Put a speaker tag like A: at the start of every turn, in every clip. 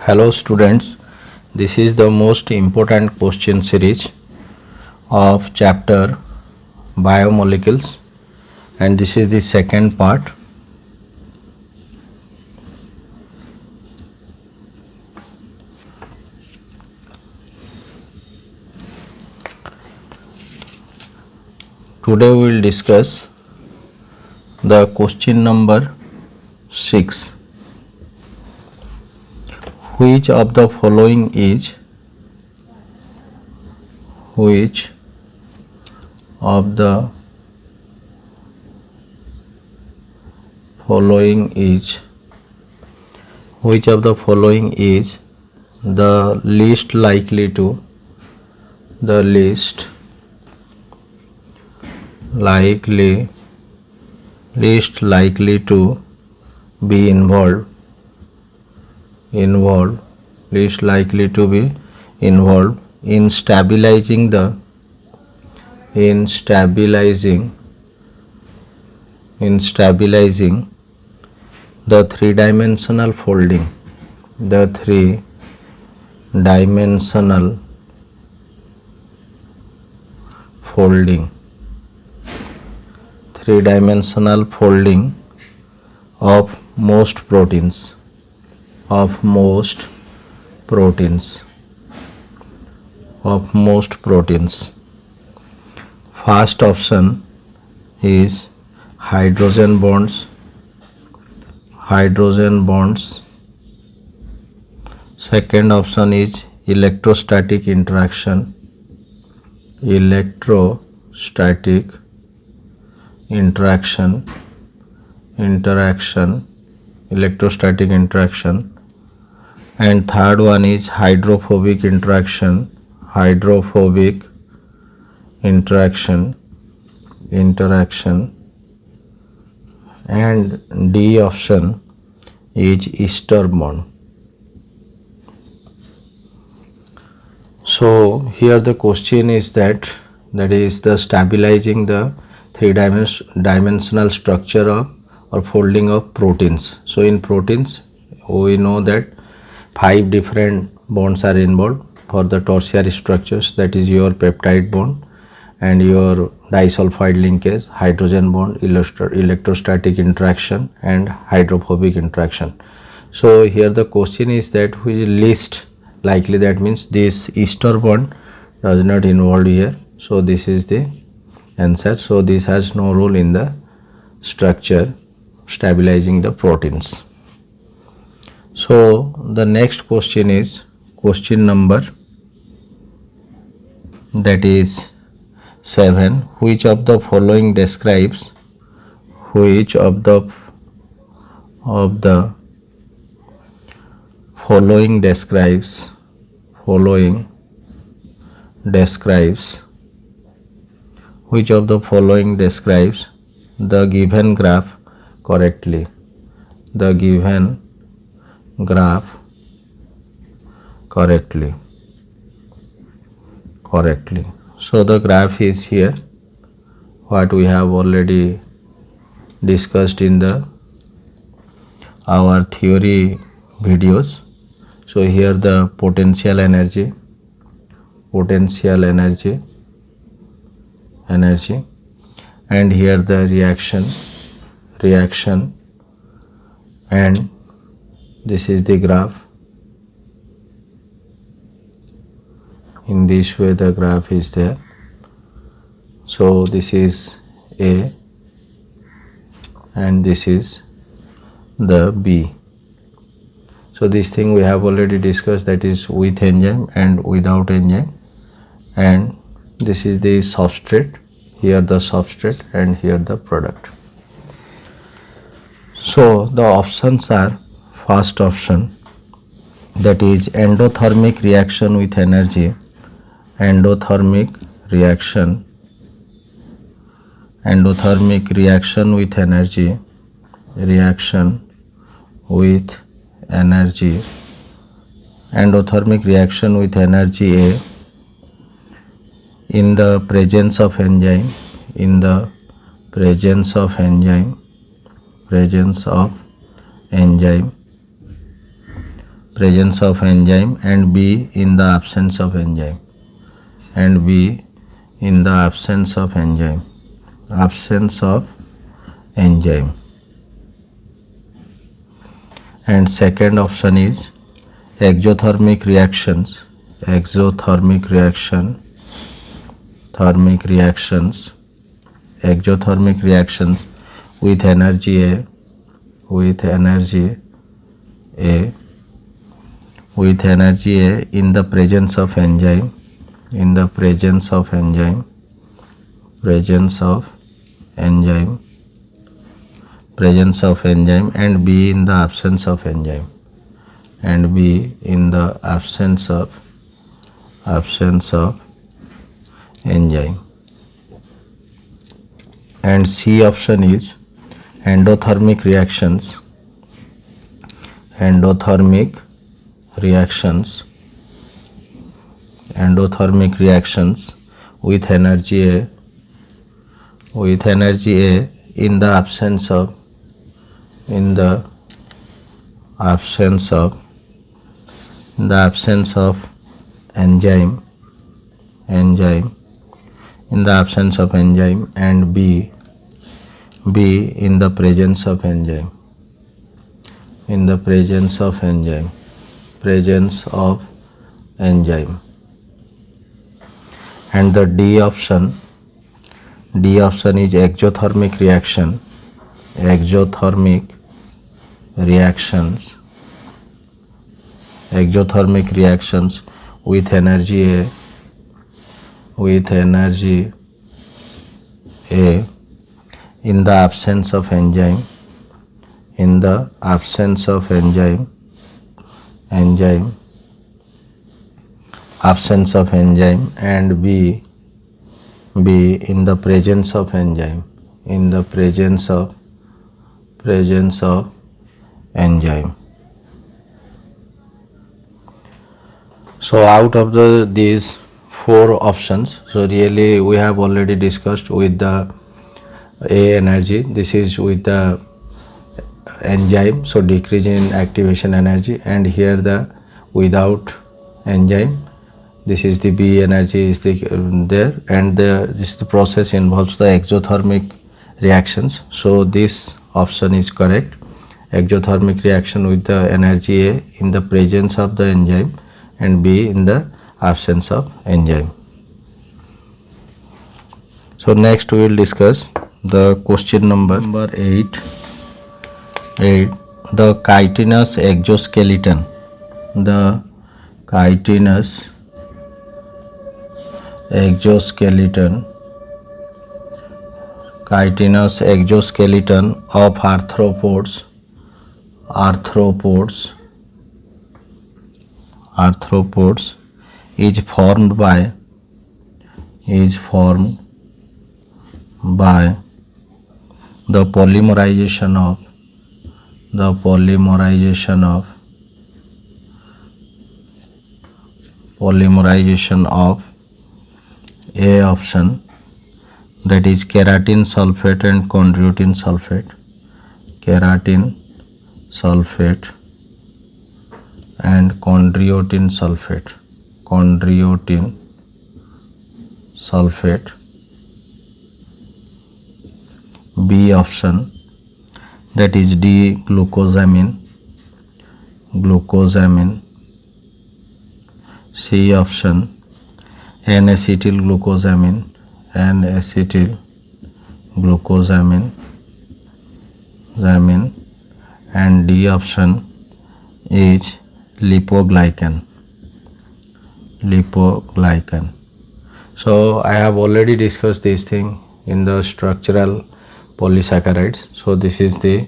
A: Hello students, this is the most important question series of chapter biomolecules and this is the second part. Today we will discuss the question number 6. Which of the following is the least likely to be involved in stabilizing the three-dimensional folding, of most proteins. First option is hydrogen bonds. Second option is electrostatic interaction. And third one is hydrophobic interaction. And D option is ester bond. So here the question is that is the stabilizing the three-dimensional structure of or folding of proteins. So in proteins we know that 5 different bonds are involved for the tertiary structures, that is your peptide bond and your disulfide linkage, hydrogen bond, electrostatic interaction and hydrophobic interaction. So here the question is that which is least likely, that means this ester bond does not involve here. So this is the answer. So this has no role in the structure stabilizing the proteins. So the next question is question number that is 7. Which of the following describes the given graph correctly? So the graph is here, what we have already discussed in our theory videos. So here the potential energy, and here the reaction, and this is the graph. In this way the graph is there. So this is A and this is the B. So this thing we have already discussed, that is with enzyme and without enzyme, and this is the substrate, here the substrate and here the product. So the options are, first option, that is endothermic reaction with energy, endothermic reaction with energy, endothermic reaction with energy A, in the presence of enzyme, presence of enzyme, and B in the absence of enzyme, and B in the absence of enzyme, absence of enzyme. And second option is exothermic reactions, exothermic reaction, thermic reactions, exothermic reactions with energy A, with energy A, with energy A in the presence of enzyme, in the presence of enzyme, presence of enzyme, presence of enzyme, and B in the absence of enzyme, and B in the absence of enzyme. And C option is endothermic reactions, endothermic reactions, endothermic reactions with energy A, with energy A in the absence of, in the absence of, in the absence of enzyme, enzyme, in the absence of enzyme, and B in the presence of enzyme, in the presence of enzyme, presence of enzyme. And the D option is exothermic reaction, exothermic reactions, exothermic reactions with energy A, with energy A in the absence of enzyme, in the absence of enzyme, enzyme, absence of enzyme, and B in the presence of enzyme, in the presence of enzyme. So out of these four options, so really we have already discussed with the A energy, this is with the enzyme, so decrease in activation energy, and here the without enzyme, this is the B energy is the there, and this the process involves the exothermic reactions. So this option is correct, exothermic reaction with the energy A in the presence of the enzyme, and B in the absence of enzyme. So next we will discuss the question number 8. The chitinous exoskeleton, the chitinous exoskeleton, chitinous exoskeleton of arthropods, arthropods is formed by the polymerization of A option, that is keratin sulfate and chondroitin sulfate, keratin sulfate and chondroitin sulfate, B option, that is D glucosamine, C option N-acetyl glucosamine, and D option is lipoglycan. So I have already discussed this thing in the structural polysaccharides. So this is the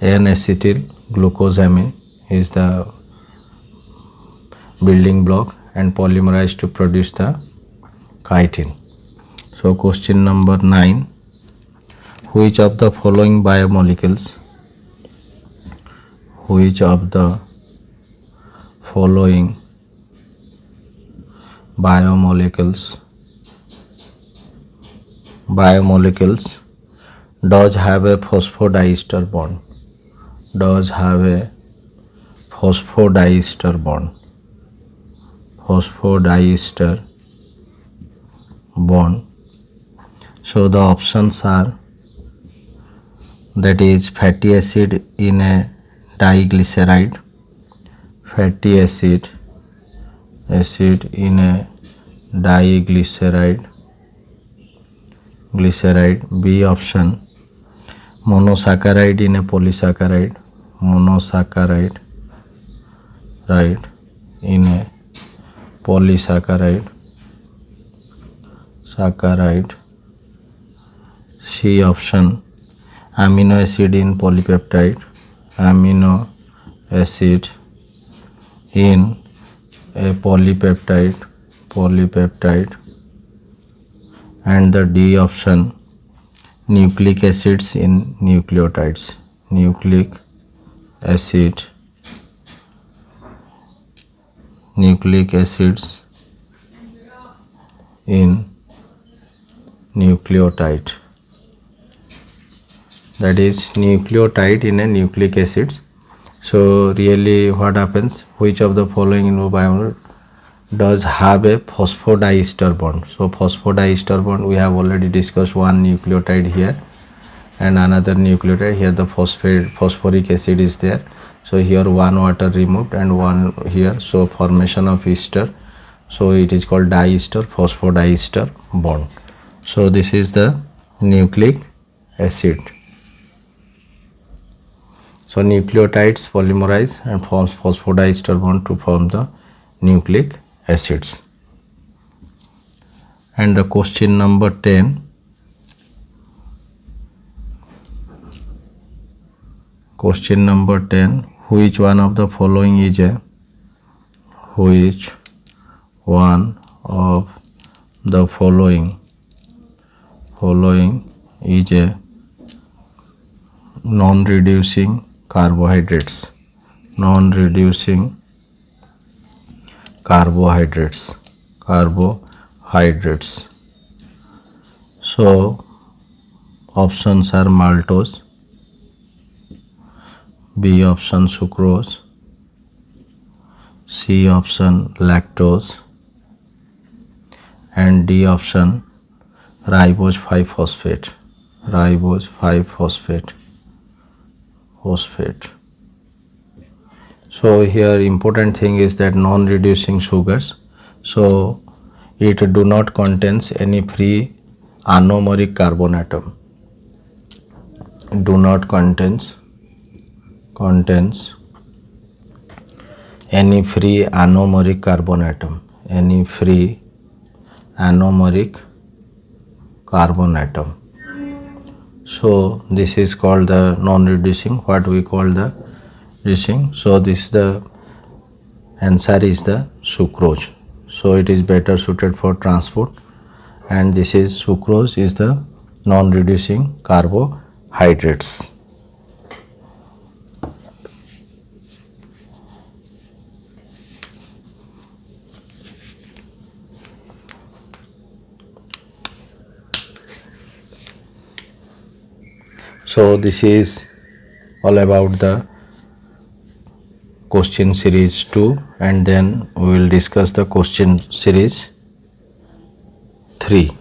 A: N-acetyl glucosamine is the building block and polymerized to produce the chitin. So question number 9, which of the following biomolecules, does have a phosphodiester bond, phosphodiester bond. Phosphodiester bond. So the options are, that is fatty acid in a diglyceride, fatty acid in a diglyceride, B option, monosaccharide in a polysaccharide, monosaccharide in a polysaccharide, C option, amino acid in polypeptide, amino acid in a polypeptide, and the D option, nucleic acids in nucleotides, nucleic acids in nucleotide, that is nucleotide in a nucleic acids. So really what happens, which of the following biomolecule does have a phosphodiester bond? So phosphodiester bond, we have already discussed, one nucleotide here and another nucleotide here, the phosphoric acid is there. So here one water removed and one here, so formation of ester, so it is called diester, phosphodiester bond. So this is the nucleic acid. So nucleotides polymerize and forms phosphodiester bond to form the nucleic acids. And the question number 10, which one of the following is a non-reducing carbohydrates, So options are maltose, B option sucrose, C option lactose, and D option ribose 5-phosphate, So here important thing is that non-reducing sugars, so it do not contains any free anomeric carbon atom, any free anomeric carbon atom, So this is called the non-reducing, what we call the reducing. So this the answer is the sucrose. So it is better suited for transport, and this is sucrose is the non-reducing carbohydrates. So this is all about the question series 2, and then we will discuss the question series 3.